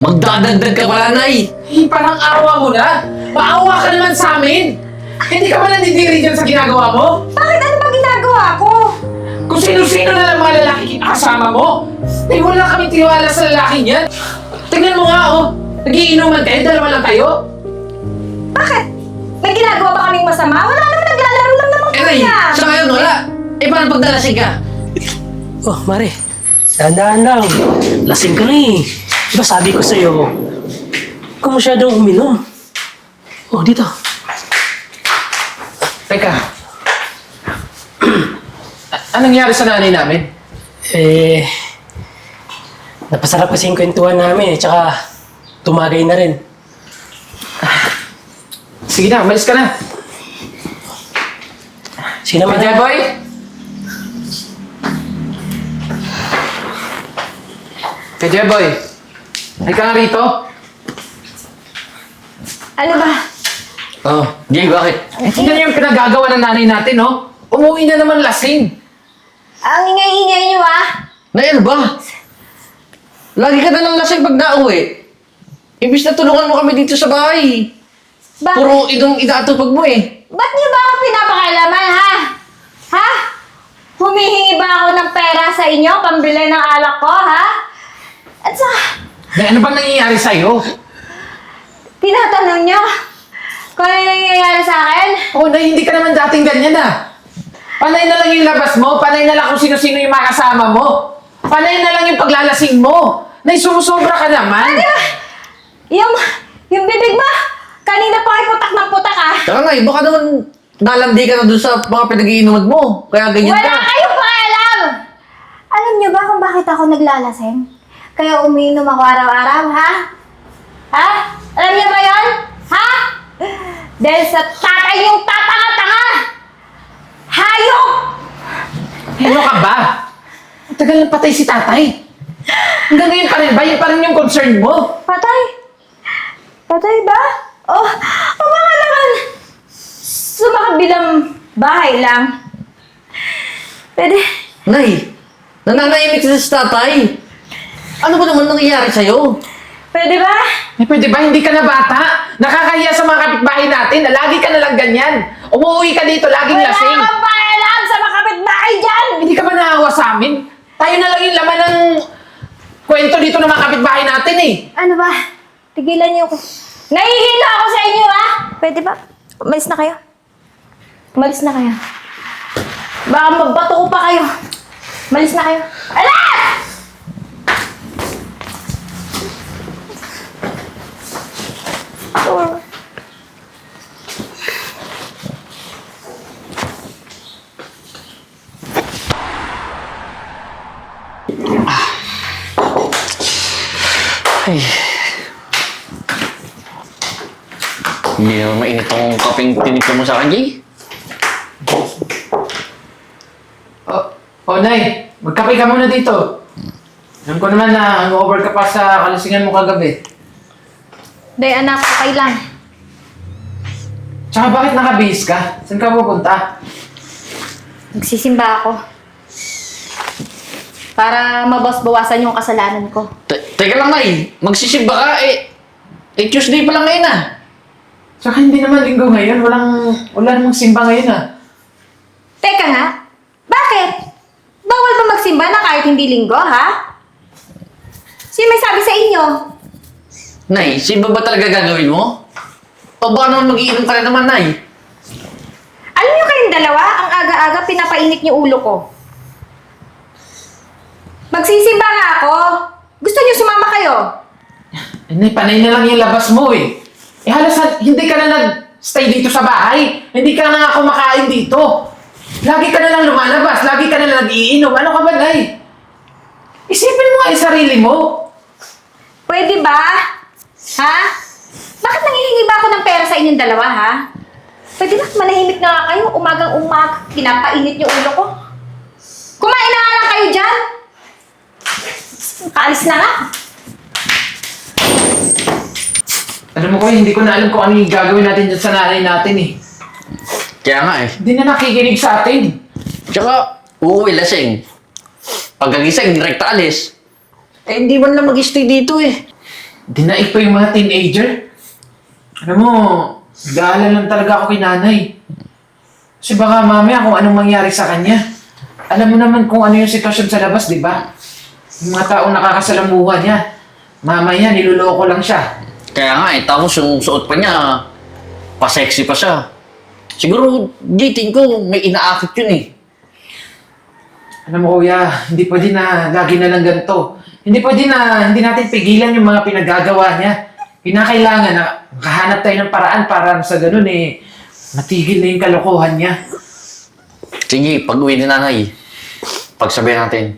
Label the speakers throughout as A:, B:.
A: Magdadagdag ka pala, Nay!
B: Parang awa mo na. Maawa ka naman sa amin. Hindi ka ba nandidiri dyan sa ginagawa mo?
C: Bakit? Ano ba ginagawa ko?
B: Kung sino-sino na lang mga lalaki kasama mo. Eh, wala kaming tiwala sa lalaking yan. Tingnan mo nga, oh. Nagiinuman kayo, dalawa lang kayo.
C: Bakit? May ginagawa ba kaming masama? Wala naman, naglalaro lang naman
A: Eh, Nay!
C: kami.
A: Sa ngayon, wala! Eh, paano pagdalasing ka?
D: Oh, Mare. Dahan-dahan lang. Lasing ka na eh. Diba sabi ko sa'yo, huwag ka masyadong uminom. Oh, dito.
B: Teka. Anong nangyari sa nanay namin?
D: Napasarap kasi yung kwentuhan namin eh. Tsaka, tumagay na rin.
B: Sige na, umalis ka na.
D: Sige naman.
B: Kaya, boy? Kaya, boy? Ay ka nga rito?
C: Ano ba?
A: Oh, Jay, bakit?
B: Tingnan yung pinagagawa ng nanay natin, no? Umuwi na naman lasing.
C: Ang ingay-ingay niyo
A: Nay, ano ba? Lagi ka na lang lasing pag nauwi. Imbis na tulungan mo kami dito sa bahay.
C: Bakit?
A: Puro idong itatupag mo eh.
C: Ba't niyo ba ako pinapakailaman, ha? Ha? Humihingi ba ako ng pera sa inyo, pambili ng alak ko, ha? At saka,
B: Nay, ano bang nangyayari sa'yo?
C: tinatanong niyo kung ano yung nangyayari sa akin?
B: Oh, Nay, hindi ka naman dating ganyan, ah. Panay na lang yung labas mo, panay na lang kung sino-sino yung mga kasama mo. Panay na lang yung paglalasing mo. Nay, sumusobra ka naman.
C: Di ba? Yung bibig mo, kanina pa ay putak ng putak, ah.
A: Saka Nay, baka naman nalandi ka na dun sa mga pinag-iinuman mo. Kaya ganyan
C: Wala
A: ka.
C: kayong pakialam! Alam niyo ba kung bakit ako naglalasing? Kaya umiinom ako araw-araw, ha? Ha? Alam niyo ba yon? Ha? Dahil sa tatay yung tatanga-tanga! Hayop!
B: Ano ka ba? Ang tagal na patay si tatay. Hanggang ngayon pa rin ba? Yun pa rin yung concern mo?
C: Patay? Patay ba? Oh, baka naman sumakabilang bahay lang. Pwede.
A: Nay, nananahimik ka sa tatay. Ano ba naman nangyayari sa'yo?
C: Pwede ba?
B: Eh, pwede ba hindi ka na bata? Nakakahiya sa mga kapitbahay natin na lagi ka na lang ganyan. Umuwi ka dito, laging
C: Wala
B: lasing.
C: akong pakialam sa mga kapitbahay dyan!
B: Hindi ka ba naawa sa amin? Tayo na lang yung laman ng kwento dito ng mga kapitbahay natin eh.
C: Ano ba? Tigilan niyo ako. Nahihilo ako sa inyo, ha? Pwede ba? Umalis na kayo. Umalis na kayo. Baka magbato ko pa kayo. Umalis na kayo. Ala!
A: Ay. Hindi naman mainit tong kapeng tinikla mo sa akin, Jay.
B: Oh, Nay, magkape ka muna dito. Alam ko naman na hangover ka pa sa kalasingan mo kagabi.
C: Day, anak, okay lang.
B: Tsaka bakit nakabihis ka? Saan ka pupunta?
C: Nagsisimba ako. Para mabas-bawasan yung kasalanan ko.
A: Teka lang, Nay. Magsisimba ka eh. Tuesday pa lang ngayon ah.
B: Tsaka hindi naman linggo ngayon. Wala namang simba ngayon ah.
C: Teka nga, bakit? Bawal ba magsimba na kahit hindi linggo, ha? Sino may sabi sa inyo?
A: Nay, simba ba talaga gagawin mo? O baka naman mag-iinom ka na naman, Nay?
C: Alam niyo kayong dalawa, ang aga-aga pinapainit niyo ulo ko. Magsisimba nga ako. Gusto niyo sumama kayo?
B: Eh, Nay, panay na lang yung labas mo eh. Eh halos hindi ka na nag-stay dito sa bahay. Hindi ka na nga kumakain dito. Lagi ka na lang lumalabas. Lagi ka na lang nag-iinom. Ano ka ba, Nay? Isipin mo nga yung sarili mo.
C: Pwede ba? Ha? Bakit nangihingi ba ako ng pera sa inyong dalawa, ha? Pwede ba manahimik na nga kayo? Umagang-umag, pinapainit niyo ulo ko. Kumain na nga lang kayo dyan. Kaalis na nga.
B: Alam mo ko, hindi ko na alam kung ano yung gagawin natin dyan sa nanay natin eh.
A: Kaya nga eh.
B: Hindi na nakikinig sa atin.
A: Tsaka, uuwi lasing. Pagkagising, direkta alis. Eh, hindi man lang mag-stay dito eh.
B: Dinaig pa yung mga teenager. Alam mo, nag-aalala lang talaga ako kay nanay. Kasi baka mamaya kung anong mangyari sa kanya. Alam mo naman kung ano yung sitwasyon sa labas, di ba? Yung mga taong nakakasalamuha niya. Mamaya, niloloko lang siya.
A: Kaya nga eh, tapos yung suot pa niya, pa-sexy pa siya. Siguro, dating ko, may inaakit yun eh.
B: Alam mo kuya, hindi pwede na lagi na lang ganito. Hindi pwede na hindi natin pigilan yung mga pinagagawa niya. Kinakailangan na makahanap tayo ng paraan para sa ganun eh, matigil na yung kalokohan niya.
A: Sige, pag-uwi ni nanay, pagsabihan natin.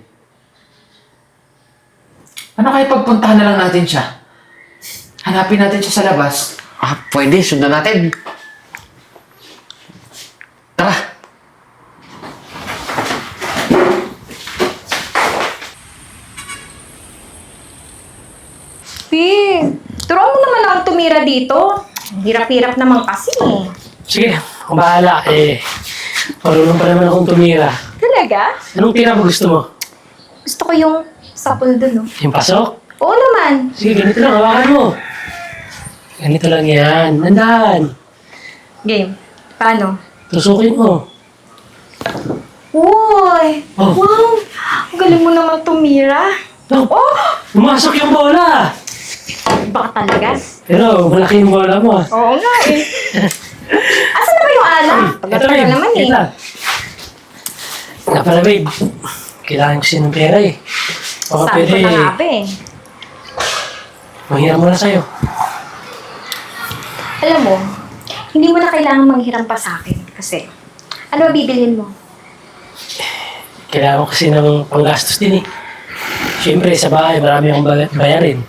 B: Ano kaya pagpuntahan na lang natin siya? Hanapin natin siya sa labas.
A: Ah, pwede, sundan natin. Tara.
C: Pi, turuan mo naman ako tumira dito. Hirap-hirap naman kasi eh.
D: Sige, ako bahala. Marunong pa naman akong tumira.
C: Talaga?
D: Anong tira mo gusto mo?
C: Gusto ko yung sapul dun, no?
D: Yung pasok?
C: Oo naman.
D: Sige, ganito lang. Hawakan mo. Ganito lang yan. Nandahan.
C: Game. Paano?
D: Tusukin mo.
C: Uy!
D: Oh.
C: Wow! Ang galing mo naman tumira.
D: Oh,
C: Oh!
D: pumasok yung bola.
C: Baka talaga.
D: Pero malaki yung bola mo.
C: Oo nga eh. Asan na ba yung ala? Pagkatala naman eh.
D: Ito. Nga pala, babe. Kailangan ko siya ng pera eh. Baka
C: Sabi ko
D: pwede,
C: na nga ba eh.
D: manghiram mo na sa'yo.
C: Alam mo, hindi mo na kailangan manghiram pa sa akin. Kasi, ano ba bibilhin mo?
D: Kailangan ko kasi ng panggastos din eh. Siyempre, sa bahay, marami akong bayarin.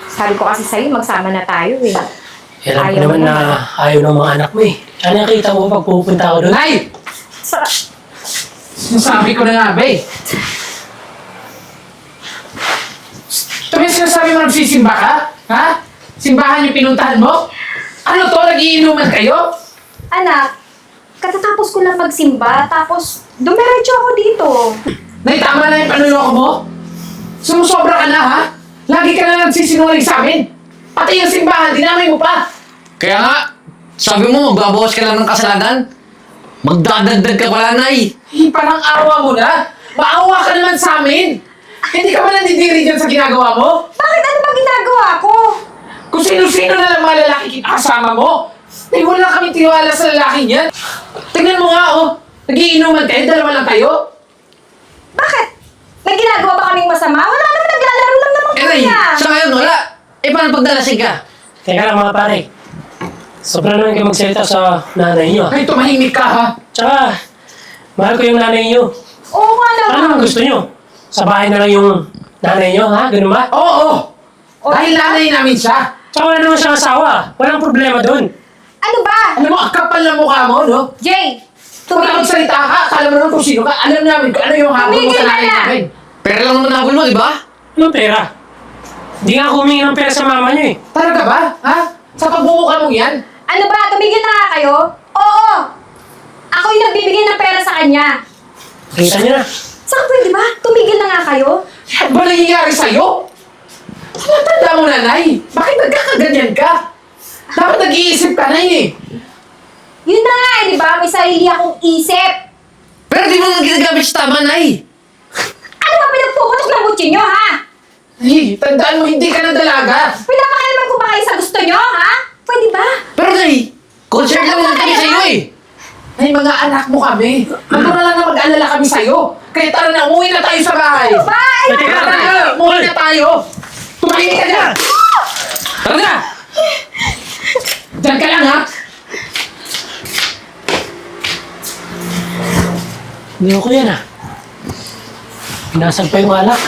C: Sabi ko kasi sa'yo, magsama na tayo eh.
D: Alam ko
C: Ayaw
D: naman
C: mo
D: na ayaw ng mga anak mo eh. Ano nakita mo pag pupunta ako doon?
B: Nay!
C: Sa...
B: Sinasabi ko na nga ba eh. Ito ba yung sinasabi mo nagsisimba ka? Ha? Simbahan yung pinuntahan mo? Ano to? Nagiinuman kayo?
C: Anak, katatapos ko lang magsimba, tapos dumiretso ako dito.
B: Nay, tama na yung panuloko mo? Sumusobra ka na ha? Lagi ka na nagsisinungaling sa amin. Pati yung simbahan, dinamay mo pa.
A: Kaya nga, sabi mo, magbabawas ka lang ng kasalanan. Magdadagdag ka pala, nay.
B: Parang awa mo na. Maawa ka naman sa amin. Hindi ka ba nandidiri dyan sa ginagawa mo?
C: Bakit ano ba ginagawa ko?
B: Kung sino-sino na lang mga lalaki kasama mo. Ay, wala kaming tiwala sa lalaki niyan. Tingnan mo nga, oh. Nagiinuman kayo, dalawa lang kayo.
C: Bakit? May ginagawa ba kaming masama? Wala naman, naglalaro lang naman
A: Eh,
C: kami
A: nay,
C: ah.
A: sa ngayon, wala. Eh, paano pagdalasing ka?
D: Teka lang mga pare. Sobra naman kayo magsalita sa nanay niyo.
B: Ay, tumahimik ka, ha?
D: Tsaka, mahal ko yung nanay niyo.
C: Oo nga
D: Ano
C: naman.
D: naman gusto niyo? Sa bahay na lang yung nanay niyo, ha? Ganun ba?
B: Oo. Dahil nanay namin siya.
D: Tsaka wala naman siyang asawa. Walang problema doon.
C: Ano ba?
B: Alam mo, ang kapal ng mukha mo, no?
C: Jay,
B: Kung
C: tumigil.
B: magsalita ka, akala mo naman kung sino ka. Alam namin kung ano yung habol mo
C: Tumigil
B: sa
C: ka
B: nanay
C: na!
B: namin.
A: Pera lang naman habol mo, di ba?
D: Anong pera? Di nga ako humingi ng pera sa mama niyo eh.
B: Talaga ba? Ha? Sa pagbumuka mo yan?
C: Ano ba? Tumigil na nga kayo? Oo! Ako yung nagbibigay ng pera sa kanya.
D: Kita niyo na.
C: Saka pwede ba? Tumigil na nga kayo?
B: Ano ba nangyayari sa'yo? Ano tanda mo, nanay? Bakit nagkakaganyan ka? Dapat nag-iisip ka na eh.
C: Yun na nga eh, di ba? May sarili akong isip.
A: Pero di mo nga ginagamit sa tama, nay.
C: Ano ba pinagpuputok ng butsi nyo, ha?
B: Ay, tandaan mo, hindi ka na dalaga.
C: Pinapakailaman ko ba kayo sa gusto nyo, ha? Pwede ba?
A: Pero nay, concert lang naman kami sa iyo eh.
B: Ay, mga anak mo kami. Magkano lang na mag-alala kami sa'yo. Kaya tara na, umuwi na tayo sa bahay.
C: Ano ba? Ay,
D: Pwede ka
B: Tara na, umuwi na tayo. Tumahimik ka na.
A: Tara na!
B: Diyan ka lang, ha?
D: Hindi ko yan ah. Pinasag pa yung alak.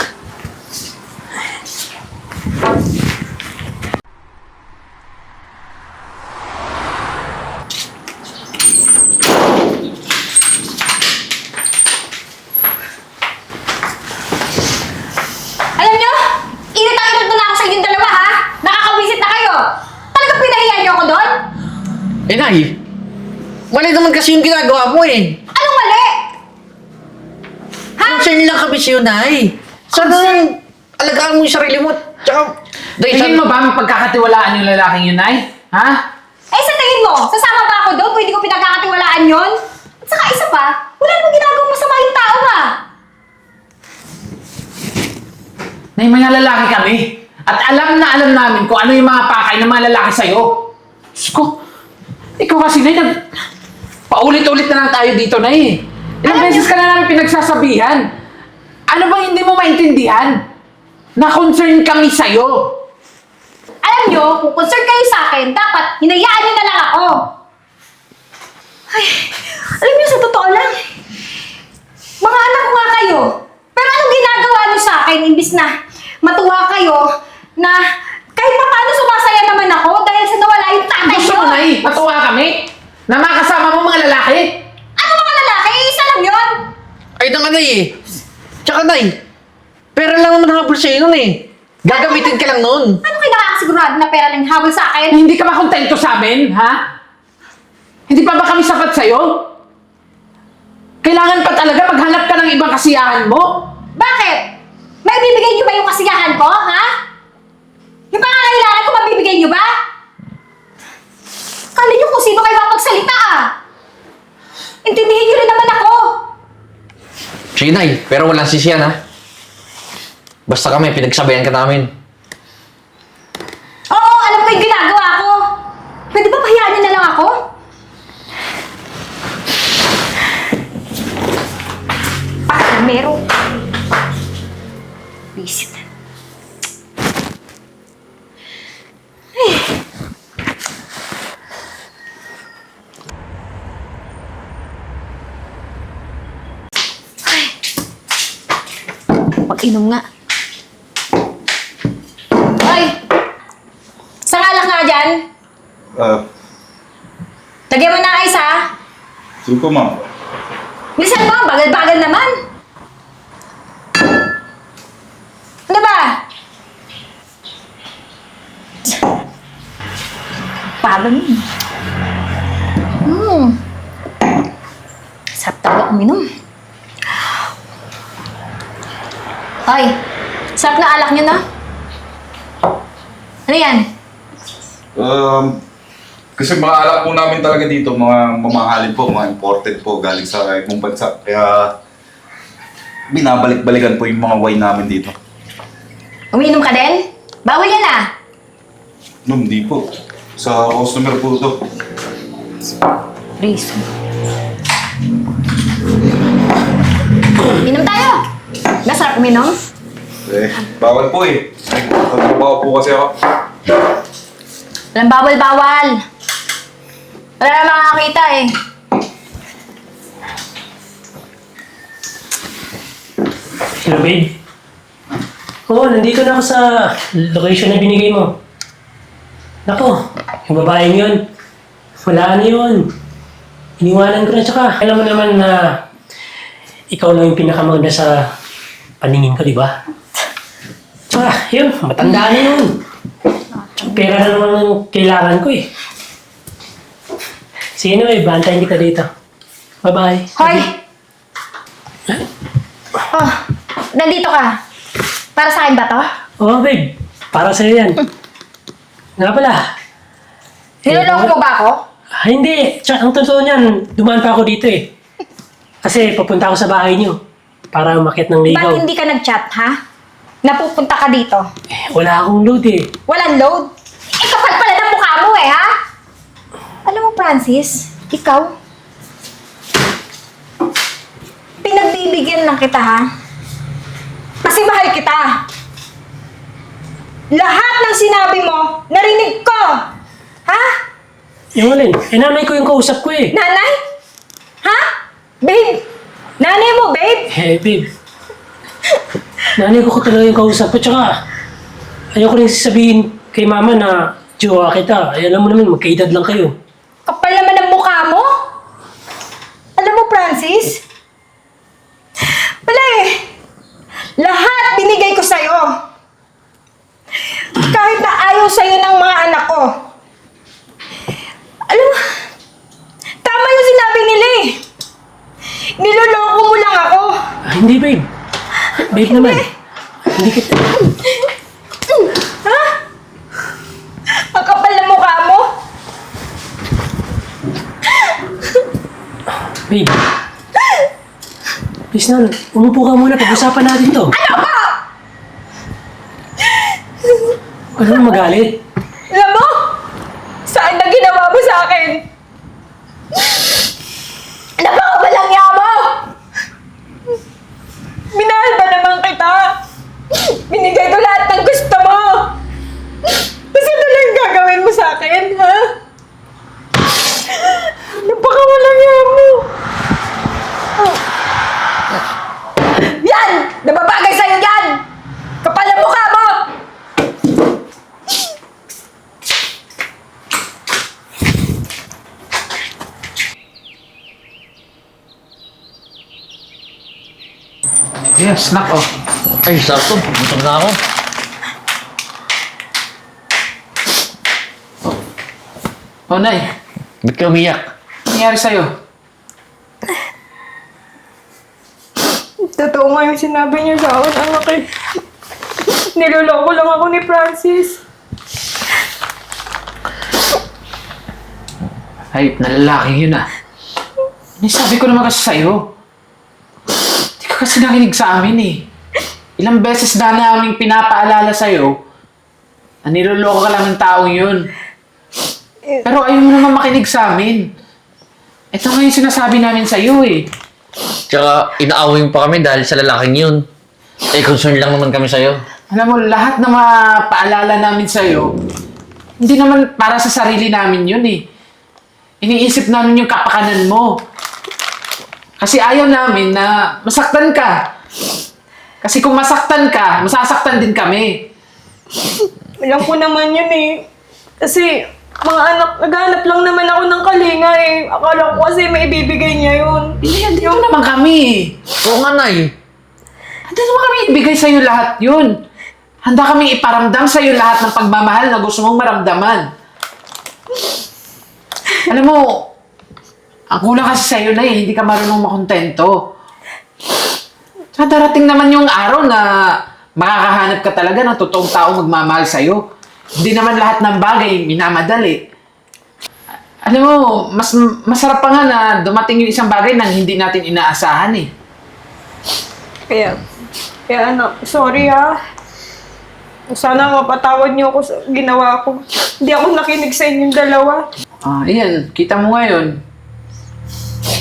C: Alam nyo, init na ako sa inyong dalawa, ha? Nakakawisit na kayo. Talagang pinahiya nyo ako doon?
A: Eh, nay, mali naman kasi yung ginagawa mo eh.
C: Anong mali? Ha?
A: Concern lang kami sa'yo, nay. Sana alagaan mo yung sarili mo. Tsaka, Day,
B: Tingin mo ba pagkakatiwalaan yung lalaking yun, Nay? Ha?
C: Eh, sa tingin mo, sasama ba ako doon kung hindi ko pinagkakatiwalaan yon? At saka isa pa, wala namang ginagawang masama yung tao ba?
B: Nay, mga lalaki kami. At alam na alam namin kung ano yung mga pakay ng mga lalaki sa'yo. Diyos ko, ikaw kasi, Nay, paulit-ulit na lang tayo dito, Nay. Ilang
C: Alam
B: beses ka na namin pinagsasabihan. Ano bang hindi mo maintindihan? Na concern kami sa'yo.
C: Alam nyo, kung concerned kayo sa akin, dapat hinayaan nyo na lang ako. Ay, alam nyo, sa totoo lang, mga anak ko nga kayo. Pero anong ginagawa nyo sa akin, imbis na matuwa kayo na kahit pa paano sumasaya naman ako dahil sa nawala yung tatay
B: Gusto
C: nyo.
B: mo, Nay, matuwa kami? Na makasama mo mga lalaki?
C: Ano mga lalaki? Isa lang yun.
A: Ay, na nga, Nay eh. Tsaka, Nay, pera lang naman habol sa'yo nun eh. Gagamitin ka lang nun.
C: Ano kayo nakakasigurado na pera lang habol sa akin?
B: Hindi ka ba kontento sa amin, ha? Hindi pa ba kami sapat sa'yo? Kailangan pa talaga maghanap ka ng ibang kasiyahan mo?
C: Bakit? May bibigay nyo ba yung kasiyahan ko, ha? Yung pangangailangan ko, mabibigay nyo ba? Kala nyo kung sino kayo mapagsalita, ah. Intindihin nyo rin naman ako.
A: Sige, Nay, pero walang sisiyan ha. Basta kami, pinagsabayan ka namin.
C: Oo, alam ko yung ginagawa ko. Pwede ba pahiyaan nyo na lang ako? Meron. Visit. Pag-inom nga. Hoy! Isang alak nga dyan. Lagyan mo ng ice, ha?
E: Sige po, ma'am.
C: Bilisan mo, bagal-bagal naman. Ano ba? Bagal mo. Sarap talaga uminom. Ay, sarap na alak niyo na. Ano yan?
E: Kasi mga alak po namin talaga dito, mga mamahalin po, mga imported po, galing sa ibang bansa. Kaya binabalik-balikan po yung mga wine namin dito.
C: Umiinom ka din? Bawal yan, ah.
E: No, hindi po. Sa customer po ito.
C: Please. Inom tayo. Masarap uminom.
E: Bawal po eh. Nagtatrabaho po kasi ako.
C: Walang bawal-bawal. Wala na makakita eh.
D: Hello, babe. Oo, nandito na ako sa location na binigay mo. Nako, yung babaeng yun, wala na yun. Iniwanan ko na, tsaka alam mo naman na ikaw lang yung pinakamaganda sa paningin ko, di ba? Tsaka, yun, matanda na yun. Tsaka pera na naman ang kailangan ko eh. Sige na, babe, bantayin kita dito. Bye-bye.
C: Hoy! Oh, nandito ka. Para sa akin ba to?
D: Oo, babe. Para sa'yo yan. Nga pala.
C: Niloloko mo ba ako?
D: Ah, hindi. Tsaka, ang totoo niyan, dumaan pa ako dito eh. Kasi papunta ako sa bahay niyo para umakyat ng ligaw.
C: Ba't hindi ka nag-chat, ha? Napupunta ka dito.
D: Eh, wala akong load eh.
C: Walang load. Eh, kapal pala ng mukha mo eh, ha? Alam mo, Francis, ikaw, pinagbibigyan lang kita, ha? Kasi mahal kita. Lahat ng sinabi mo, narinig ko. Ha?
D: Yung alin, eh nanay ko yung kausap ko eh.
C: Nanay? Ha? Babe? Nanay mo, babe?
D: Eh, babe. Nanay ko talaga yung kausap ko. Tsaka, ayoko rin sabihin kay mama na jowa kita. Ay, alam mo naman, magkaedad lang kayo.
C: Kapal naman ang mukha mo. Alam mo, Francis? Wala eh. Lahat binigay ko sa'yo. Kahit na ayaw sa'yo ng mga anak ko. Alam mo, tama yung sinabi nila eh. Niloloko mo lang ako.
D: Ah, hindi, babe. Babe naman. Hindi kita.
C: Ha?
D: Babe. Please na, umupo ka muna. Pag-usapan natin to.
C: Ano ba?
D: Ano na magalit?
C: Alam mo? Saan na ginawa mo sa akin? Napakawalang niya mo! Minahal ba naman kita? Binigay ko lahat ng gusto mo! Kasi ano lang gagawin mo sa akin, ha? Napakawalang niya mo! Yan! Nababagay sa'yo yan! Kapal ang mukha mo!
B: Yes, snack oh.
A: Ay, sakto. Gutom na ako.
B: Oh, Nay.
A: Ba't ka umiyak?
B: Ano nangyari sa'yo?
C: Totoo nga yung sinabi niya sa akin, anak eh. Niloloko lang ako ni Francis.
B: Ay, nalalaking yun ah. Sabi ko naman kasi sa'yo. Hindi ka kasi nakinig sa amin eh. Ilang beses na namin pinapaalala sa'yo na niloloko ka lang ng taong yun. Pero ayaw mo naman makinig sa amin. Ito nga yung sinasabi namin sa'yo eh.
A: Tsaka, inaaway mo pa kami dahil sa lalaking yun. Eh, concern lang naman kami sa'yo.
B: Alam mo, lahat na mapaalala namin sa'yo, hindi naman para sa sarili namin yun eh. Iniisip namin yung kapakanan mo. Kasi ayaw namin na masaktan ka. Kasi kung masaktan ka, masasaktan din kami.
C: Alam ko naman yun eh. Kasi, mga anak, naghanap lang naman ako ng kalinga eh. Akala ko kasi may ibibigay niya yun.
B: Hindi mo naman kami eh.
A: Oo nga, Nay.
B: Handa naman kami ibigay sa'yo lahat yun. Handa kami iparamdam sa'yo lahat ng pagmamahal na gusto mong maramdaman. Alam mo, ang kulang kasi sa'yo na eh, hindi ka marunong makontento. Tsaka darating naman yung araw na makakahanap ka talaga ng totoong tao magmamahal sa'yo. Hindi naman lahat ng bagay minamadali. Alam mo, masarap pa nga na dumating yung isang bagay na hindi natin inaasahan eh.
C: Kaya anak, sorry ha. Sana mapatawad niyo ako sa ginawa ko. Hindi ako nakinig sa inyong dalawa.
B: Ah, iyan, kita mo ngayon.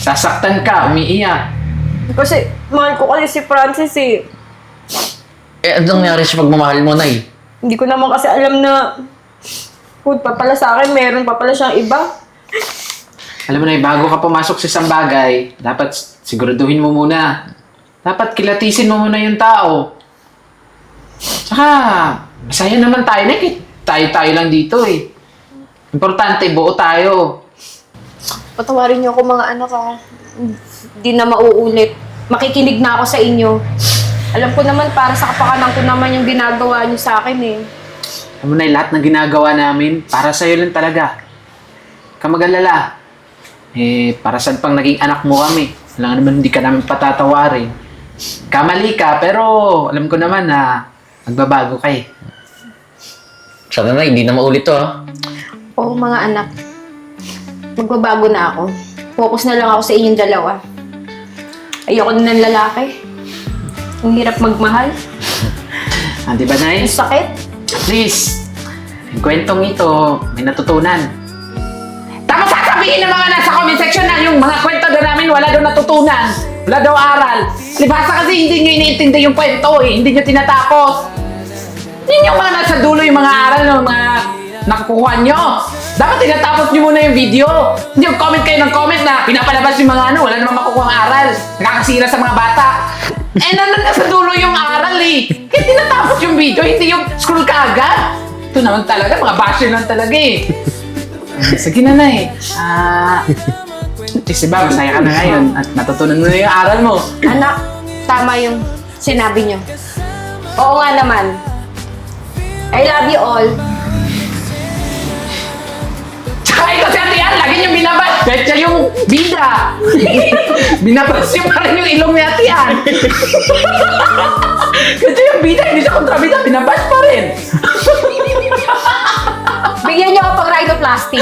B: Sasaktan ka, umiiyak.
C: Kasi mahal ko kasi si Francis eh.
A: Eh, anong nangyari sa pagmamahal mo, Nay?
C: Hindi ko naman kasi alam na food pa pala sa akin, meron pa pala siyang iba.
B: Alam mo na, bago ka pumasok sa isang bagay, dapat siguraduhin mo muna. Dapat kilatisin mo muna yung tao. Tsaka, masaya naman tayo na tayo lang dito eh. Importante, buo tayo.
C: Patawarin niyo ako mga anak ha. Hindi na mauulit. Makikinig na ako sa inyo. Alam ko naman para sa kapakanan ko naman yung ginagawa niyo sa akin eh.
B: Alam mo na, lahat ng ginagawa namin, para sa'yo lang talaga. Huwag ka mag-alala. Eh, para saan pang naging anak mo kami? Wala naman hindi ka namin patatawarin. Kamali ka, pero alam ko naman na magbabago ka eh.
A: Sana, Nay, hindi na maulit to, ha?
C: Oo mga anak. Magbabago na ako. Focus na lang ako sa inyong dalawa. Ayoko na ng lalaki. Ang hirap magmahal.
B: Ah, di ba, Nay?
C: Ang sakit.
B: At least, yung kwentong ito, may natutunan. Tapos sasabihin ng mga nasa comment section na yung mga kwento daw namin wala daw natutunan. Wala daw aral. Libasa kasi hindi nyo iniintindi yung kwento eh. Hindi nyo tinatapos. Yun yung mga nasa dulo yung mga aral ng mga nakukuha nyo. Dapat tinatapos nyo muna yung video. Hindi yung comment kayo ng comment na pinapalabas yung mga wala namang makukuha ang aral. Nakakasira sa mga bata. Eh, nandun na sa dulo yung aral eh. Kaya tinatapos yung video, hindi yung scroll ka agad. Ito naman talaga, mga basher lang talaga eh. Sige na na eh. Diba, masaya ka na ngayon at natutunan mo na yung aral mo.
C: Anak, tama yung sinabi niyo. Oo nga naman. I love you all.
B: Tsaka ito si Ate Ann, lagi niyong binabas. Kahit siya yung bida. Binabas niyo pa rin yung ilong ni Ate Ann. Kahit siya yung bida, hindi siya kontrabida, binabas pa rin.
C: Bigyan niyo ako pang rhinoplasty.